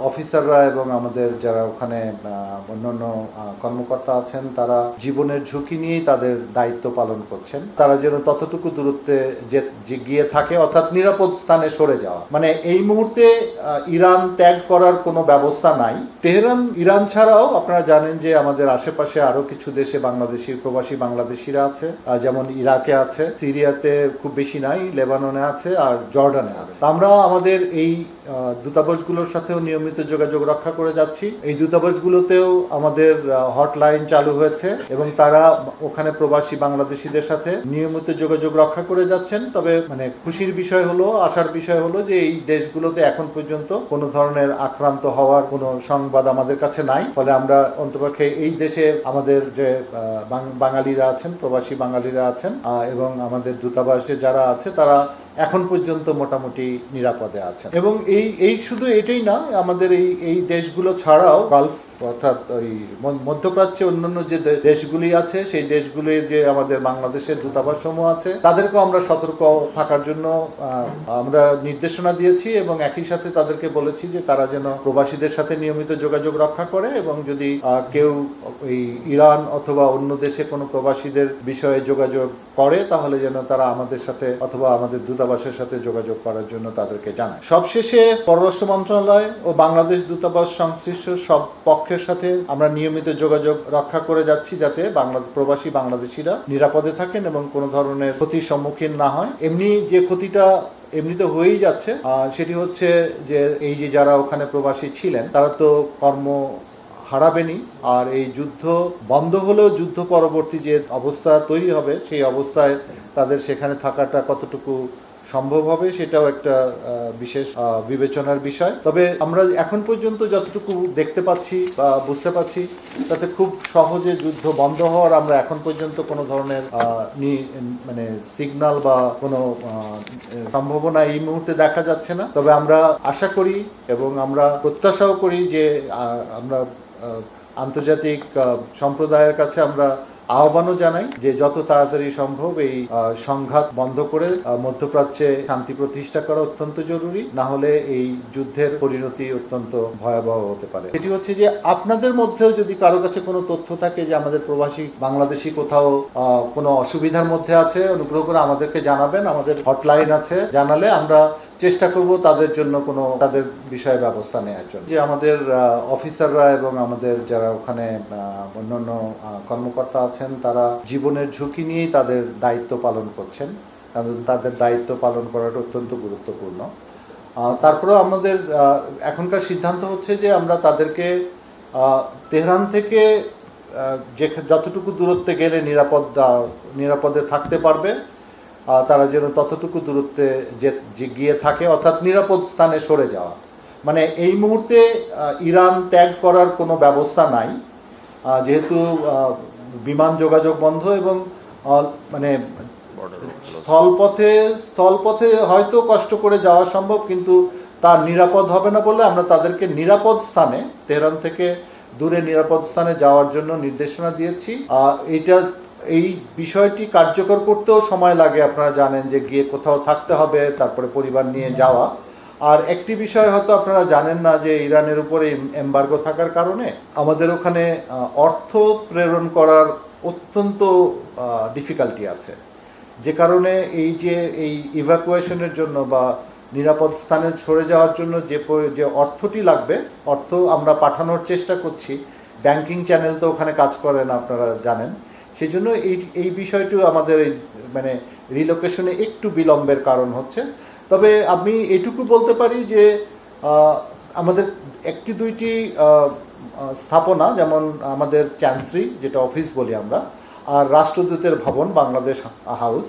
অফিসাররা এবং আমাদের যারা ওখানে অন্যান্য কর্মকর্তা আছেন তারা জীবনের ঝুঁকি নিয়েই তাদের দায়িত্ব পালন করছেন। তারা যেন ততটুকু দূরত্বে যে গিয়ে থাকে, অর্থাৎ নিরাপদ স্থানে সরে যাওয়া। মানে এই মুহূর্তে ইরান ত্যাগ করার কোনো ব্যবস্থা নাই। তেহরান ইরান ছাড়াও আপনারা জানেন যে আমাদের আশেপাশে আরো কিছু দেশে প্রবাসী বাংলাদেশিরা আছে, যেমন ইরাকে আছে, সিরিয়াতে খুব বেশি নাই, লেবাননে আছে, আর জর্ডানে আছে। আমরা আমাদের এই দূতাবাসগুলোর সাথেও নিয়মিত যোগাযোগ রক্ষা করে যাচ্ছি। এই দূতাবাসগুলোতেও আমাদের হটলাইন চালু হয়েছে এবং তারা ওখানে প্রবাসী বাংলাদেশিদের সাথে নিয়মিত যোগাযোগ রক্ষা করে যাচ্ছেন। তবে মানে খুশির বিষয় হলো, আশার বিষয় হলো যে এই দেশগুলোতে এখন পর্যন্ত কোনো ধরনের আক্রান্ত হওয়ার কোনো সংবাদ আমাদের কাছে নাই। ফলে আমরা অন্তপক্ষে এই দেশে আমাদের যে বাঙালিরা আছেন, প্রবাসী বাঙালিরা আছেন এবং আমাদের দূতাবাসে যারা আছে তারা এখন পর্যন্ত মোটামুটি নিরাপদে আছেন। এবং এই শুধু এটাই না, আমাদের এই দেশগুলো ছাড়াও গালফ অর্থাৎ ওই মধ্যপ্রাচ্যে অন্যান্য যে দেশগুলি আছে সেই দেশগুলির যে আমাদের বাংলাদেশের দূতাবাস সমূহ আছে তাদেরকেও আমরা সতর্ক থাকার জন্য আমরা নির্দেশনা দিয়েছি এবং একই সাথে তাদেরকে বলেছি যে তারা যেন প্রবাসীদের সাথে নিয়মিত যোগাযোগ রক্ষা করে এবং যদি কেউ ওই ইরান অথবা অন্য দেশে কোনো প্রবাসীদের বিষয়ে যোগাযোগ করে তাহলে যেন তারা আমাদের সাথে অথবা আমাদের দূতাবাসের সাথে যোগাযোগ করার জন্য তাদেরকে জানায়। সবশেষে পররাষ্ট্র মন্ত্রণালয় ও বাংলাদেশ দূতাবাস সংশ্লিষ্ট সব পক্ষের সাথে আমরা নিয়মিত যোগাযোগ রক্ষা করে যাচ্ছি যাতে প্রবাসী বাংলাদেশিরা নিরাপদে থাকেন এবং কোনো ধরনের ক্ষতির সম্মুখীন না হয়। এমনি যে ক্ষতিটা এমনিতে হয়েই যাচ্ছে সেটি হচ্ছে যে এই যে যারা ওখানে প্রবাসী ছিলেন তারা তো কর্ম হারাবেনি, আর এই যুদ্ধ বন্ধ হলেও যুদ্ধ পরবর্তী যে অবস্থা তৈরি হবে সেই অবস্থায় তাদের সেখানে থাকাটা কতটুকু সম্ভব হবে সেটাও একটা বিশেষ বিবেচনার বিষয়। তবে আমরা এখন পর্যন্ত যতটুকু দেখতে পাচ্ছি বা বুঝতে পারছি তাতে খুব সহজে যুদ্ধ বন্ধ হওয়ার আমরা এখন পর্যন্ত কোনো ধরনের মানে সিগন্যাল বা কোনো সম্ভাবনা এই মুহূর্তে দেখা যাচ্ছে না। তবে আমরা আশা করি এবং আমরা প্রত্যাশাও করি যে আমরা আন্তর্জাতিক সম্প্রদায়ের কাছে আমরা আহ্বানও জানাই যে যত তাড়াতাড়ি সম্ভব এই সংঘাত বন্ধ করে মধ্যপ্রাচ্যে শান্তি প্রতিষ্ঠা করা অত্যন্ত জরুরি, না হলে এই যুদ্ধের পরিণতি অত্যন্ত ভয়াবহ হতে পারে। এটি হচ্ছে যে আপনাদের মধ্যেও যদি কারো কাছে কোনো তথ্য থাকে যে আমাদের প্রবাসী বাংলাদেশি কোথাও কোনো অসুবিধার মধ্যে আছে, অনুগ্রহ করে আমাদেরকে জানাবেন। আমাদের হটলাইন আছে, জানালে আমরা চেষ্টা করব তাদের জন্য তাদের বিষয়ে ব্যবস্থা নেওয়ার জন্য। যে আমাদের অফিসাররা এবং আমাদের যারা ওখানে অন্যান্য কর্মকর্তা আছেন তারা জীবনের ঝুঁকি নিয়েই তাদের দায়িত্ব পালন করছেন, তাদের দায়িত্ব পালন করাটা অত্যন্ত গুরুত্বপূর্ণ। তারপরেও আমাদের এখনকার সিদ্ধান্ত হচ্ছে যে আমরা তাদেরকে তেহরান থেকে যতটুকু দূরত্বে গেলে নিরাপদে থাকতে পারবে তারা যেন ততটুকু দূরত্বে গিয়ে থাকে, অর্থাৎ নিরাপদ স্থানে সরে যাওয়া। মানে এই মুহূর্তে ইরান ত্যাগ করার কোনো ব্যবস্থা নাই, যেহেতু বিমান যোগাযোগ বন্ধ এবং মানে স্থলপথে হয়তো কষ্ট করে যাওয়া সম্ভব, কিন্তু তার নিরাপদ হবে না বলে আমরা তাদেরকে নিরাপদ স্থানে তেহরান থেকে দূরে নিরাপদ স্থানে যাওয়ার জন্য নির্দেশনা দিয়েছি। এই বিষয়টি কার্যকর করতেও সময় লাগে, আপনারা জানেন যে গিয়ে কোথাও থাকতে হবে, তারপরে পরিবার নিয়ে যাওয়া। আর একটি বিষয় হয়তো আপনারা জানেন না যে ইরানের উপরে এমবার্গো থাকার কারণে আমাদের ওখানে অর্থ প্রেরণ করার অত্যন্ত ডিফিকাল্টি আছে, যে কারণে এই ইভ্যাকুয়েশনের জন্য বা নিরাপদ স্থানে সরে যাওয়ার জন্য যে অর্থটি লাগবে, অর্থ আমরা পাঠানোর চেষ্টা করছি। ব্যাংকিং চ্যানেল তো ওখানে কাজ করে না, আপনারা জানেন। সেই জন্য এই বিষয়টি আমাদের মানে রিলোকেশনে একটু বিলম্বের কারণ হচ্ছে। তবে আমি এটুকু বলতে পারি যে আমাদের একটি দুইটি স্থাপনা, যেমন আমাদের চ্যান্সেরি যেটা অফিস বলি আমরা, আর রাষ্ট্রদূতের ভবন বাংলাদেশ হাউস,